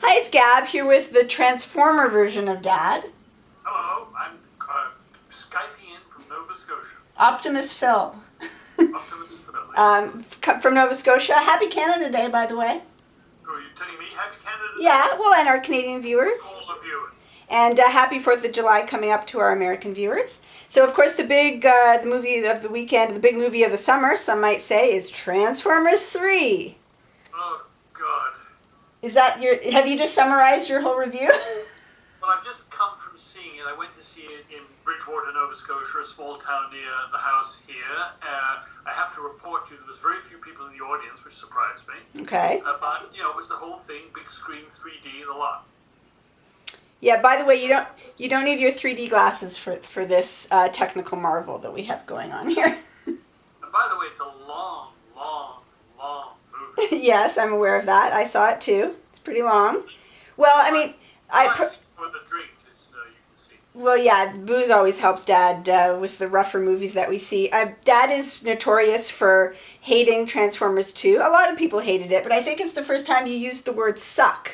Hi, it's Gab here with the Transformer version of Dad. Hello, I'm Skyping in from Nova Scotia. Optimus Phil. Optimus Fidelity. From Nova Scotia. Happy Canada Day, by the way. Who are you telling me? Happy Canada Day? Yeah, well, and our Canadian viewers. All the viewers. And happy 4th of July coming up to our American viewers. So, of course, the movie of the weekend, the big movie of the summer, some might say, is Transformers 3. Oh, God. Have you just summarized your whole review? Well, I've just come from seeing it. I went to see it in Bridgewater, Nova Scotia, a small town near the house here. I have to report to you, there was very few people in the audience, which surprised me. Okay. But, it was the whole thing, big screen, 3D, the lot. Yeah, by the way, you don't need your 3D glasses for this technical marvel that we have going on here. And by the way, it's a long movie. Yes, I'm aware of that. I saw it too. It's pretty long. Well, I mean, For the drink, as you can see. well, yeah, booze always helps Dad with the rougher movies that we see. Dad is notorious for hating Transformers 2. A lot of people hated it, but I think it's the first time you used the word suck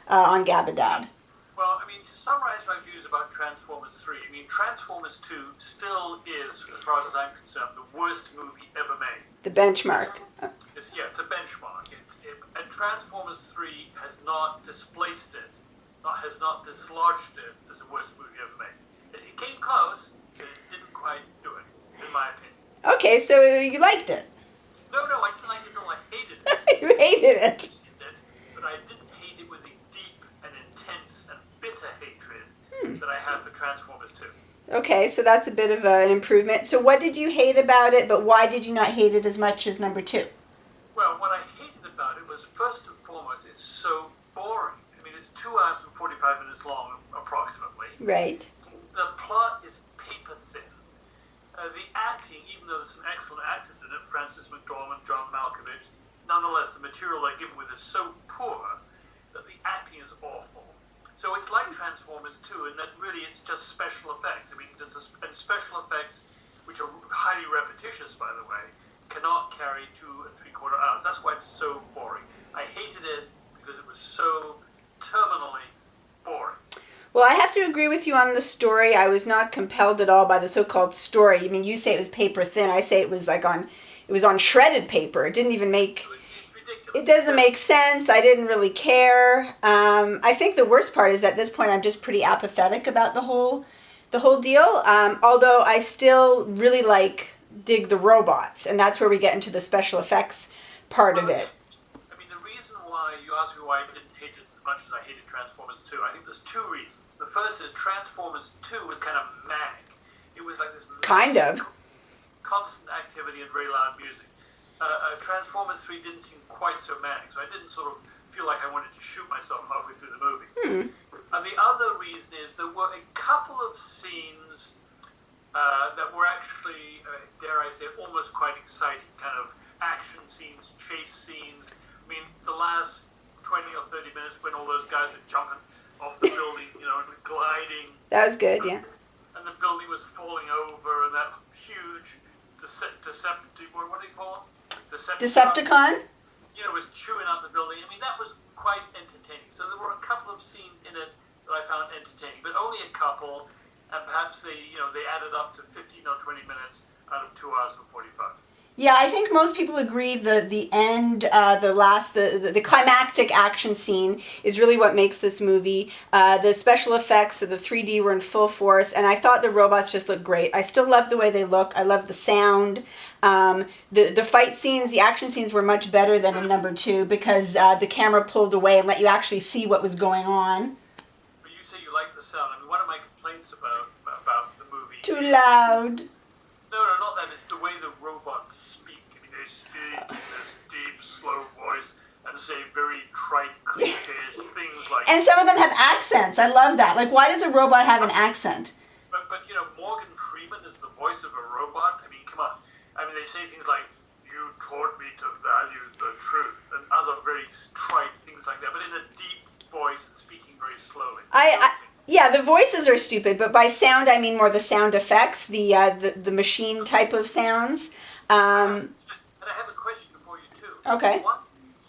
on Gab Dad. Well, to summarize my views about Transformers 3, Transformers 2 still is, as far as I'm concerned, the worst movie ever made. The benchmark. It's a benchmark. And Transformers 3 has not displaced it, has not dislodged it as the worst movie ever made. It came close, but it didn't quite do it, in my opinion. Okay, so you liked it. No, I didn't like it. No, I hated it. You hated it. But I didn't hate it with the deep and intense and bitter hatred that I have for Transformers 2. Okay, so that's a bit of an improvement. So what did you hate about it, but why did you not hate it as much as number 2? Well, what I hated about it was, first and foremost, it's so boring. It's 2 hours and 45 minutes long, approximately. Right. The plot is paper thin. The acting, even though there's some excellent actors in it, Frances McDormand, John Malkovich, nonetheless, the material they're given with is so poor that the acting is awful. So it's like Transformers 2 in that really it's just special effects. And special effects, which are highly repetitious, by the way, cannot carry 2 3/4 hours. That's why it's so boring. I hated it because it was so terminally boring. Well, I have to agree with you on the story. I was not compelled at all by the so-called story. You say it was paper thin. I say it was on shredded paper. It didn't even make... It's ridiculous. It doesn't make sense. I didn't really care. I think the worst part is at this point I'm just pretty apathetic about the whole deal. Although I still really dig the robots, and that's where we get into the special effects part of it. The reason why you asked me why I didn't hate it as much as I hated Transformers 2, I think there's 2 reasons. The first is Transformers 2 was kind of manic. It was like this kind of constant activity and very loud music. Transformers 3 didn't seem quite so manic, so I didn't sort of feel like I wanted to shoot myself halfway through the movie. And the other reason is there were a couple of scenes that were actually, dare I say, almost quite exciting, kind of action scenes, chase scenes. The last 20 or 30 minutes when all those guys were jumping off the building, gliding. That was good, yeah. And the building was falling over, and that huge what do you call it? Decepticon? Was chewing up the building. That was quite entertaining. So there were a couple of scenes in it that I found entertaining, but only a couple, and perhaps they added up to 15 or 20 minutes out of 2 hours and 45. Yeah, I think most people agree the end, the climactic action scene is really what makes this movie. The special effects of the 3D were in full force, and I thought the robots just looked great. I still love the way they look. I love the sound. The fight scenes, the action scenes were much better than in number 2 because the camera pulled away and let you actually see what was going on. But you say you like the sound. One of my complaints about the movie... Too loud. No, not that. It's the way the robots speak. They speak in this deep, slow voice and say very trite, cliches, things like... And some of them have accents. I love that. Why does a robot have an accent? But Morgan Freeman is the voice of a robot. Come on. They say things like, "You taught me to value the truth," and other very trite things like that, but in a deep voice and speaking very slowly. Yeah, the voices are stupid, but by sound I mean more the sound effects, the machine type of sounds. And I have a question for you too. Okay.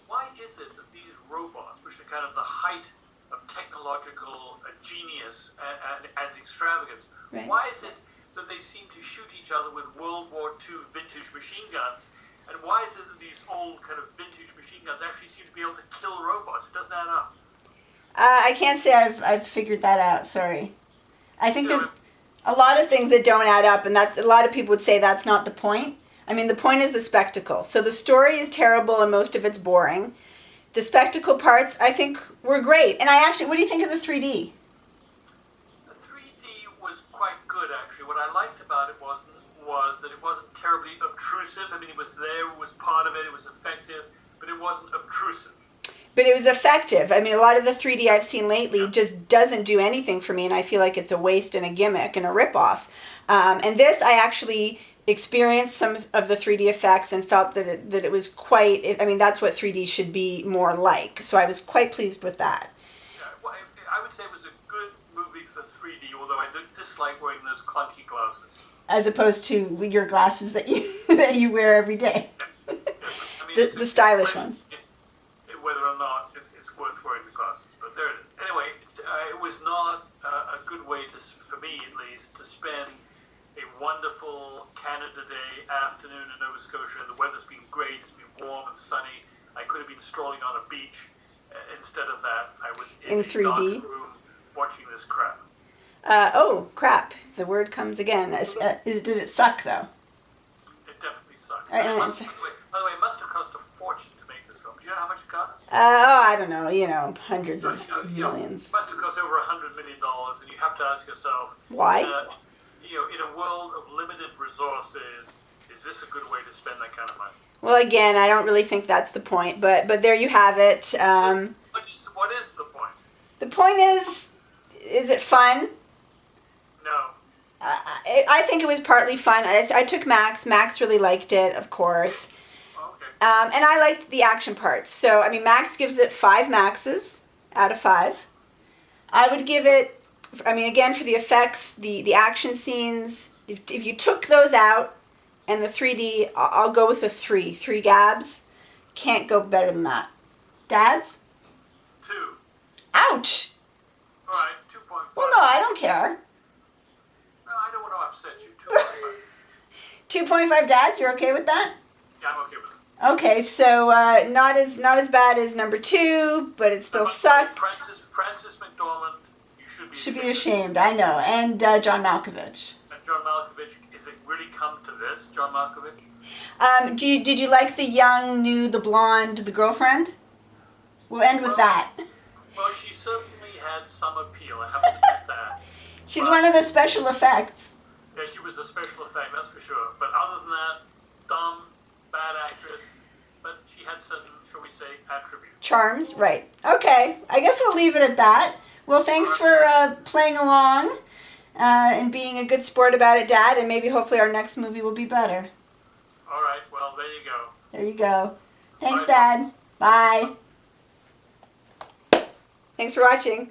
Why is it that these robots, which are kind of the height of technological genius and extravagance. Right. Why is it that they seem to shoot each other with World War II vintage machine guns? And why is it that these old kind of vintage machine guns actually seem to be able to kill robots? It doesn't add up. I can't say I've figured that out. Sorry. I think there's a lot of things that don't add up, and that's a lot of people would say that's not the point. I mean, the point is the spectacle. So the story is terrible, and most of it's boring. The spectacle parts, I think, were great. And I actually, what do you think of the 3D? The 3D was quite good, actually. What I liked about it was that it wasn't terribly obtrusive. I mean, it was there, it was part of it, it was effective, but it wasn't obtrusive. But it was effective. I mean, a lot of the 3D I've seen lately just doesn't do anything for me, and I feel like it's a waste and a gimmick and a ripoff. And this, I actually experienced some of the 3D effects and felt that it was quite, I mean, that's what 3D should be more like. So I was quite pleased with that. Yeah, well, I would say it was a good movie for 3D, although I dislike wearing those clunky glasses. As opposed to your glasses that you that you wear every day. Yeah. I mean, the stylish ones. Whether or not it's worth wearing the glasses, but there it is. Anyway, it was not a good way for me at least, to spend a wonderful Canada Day afternoon in Nova Scotia. The weather's been great, it's been warm and sunny. I could have been strolling on a beach. Instead of that, I was in a 3D dark room watching this crap. Oh, crap. The word comes again. Did it suck, though? It definitely sucked. By By the way, it must have cost a fortune to make this film. Do you know how much it cost? I don't know. Hundreds of millions. It must have cost over $100 million, and you have to ask yourself, why? In a world of limited resources, is this a good way to spend that kind of money? Well, again, I don't really think that's the point, but there you have it. What is the point? The point is it fun? No. I think it was partly fun. I took Max. Max really liked it, of course. Okay. And I liked the action parts. So, I mean, Max gives it 5 Maxes out of 5. I would give it, I mean, again, for the effects, the action scenes, if you took those out and the 3D, I'll go with a 3. 3 Gabs. Can't go better than that. Dads? 2. Ouch! All right, 2.5. Well, no, I don't care. No, I don't want to upset you. 2.5. 2.5 Dads, you're okay with that? Yeah, I'm okay with it. Okay, so not as bad as number 2, but it still sucked. Frances McDormand, you should be ashamed. I know, and John Malkovich. And John Malkovich, is it really come to this, John Malkovich? Did you like the young, new, the blonde, the girlfriend? We'll end with that. Well, she certainly had some appeal. I have to admit that. She's one of the special effects. Yeah, she was a special effect, that's for sure. But other than that, dumb, bad actress. But she had certain, shall we say, attributes. Charms, right. Okay, I guess we'll leave it at that. Well, thanks for playing along and being a good sport about it, Dad, and maybe hopefully our next movie will be better. All right, well, there you go. There you go. Thanks, Bye. Dad. Bye. Thanks for watching.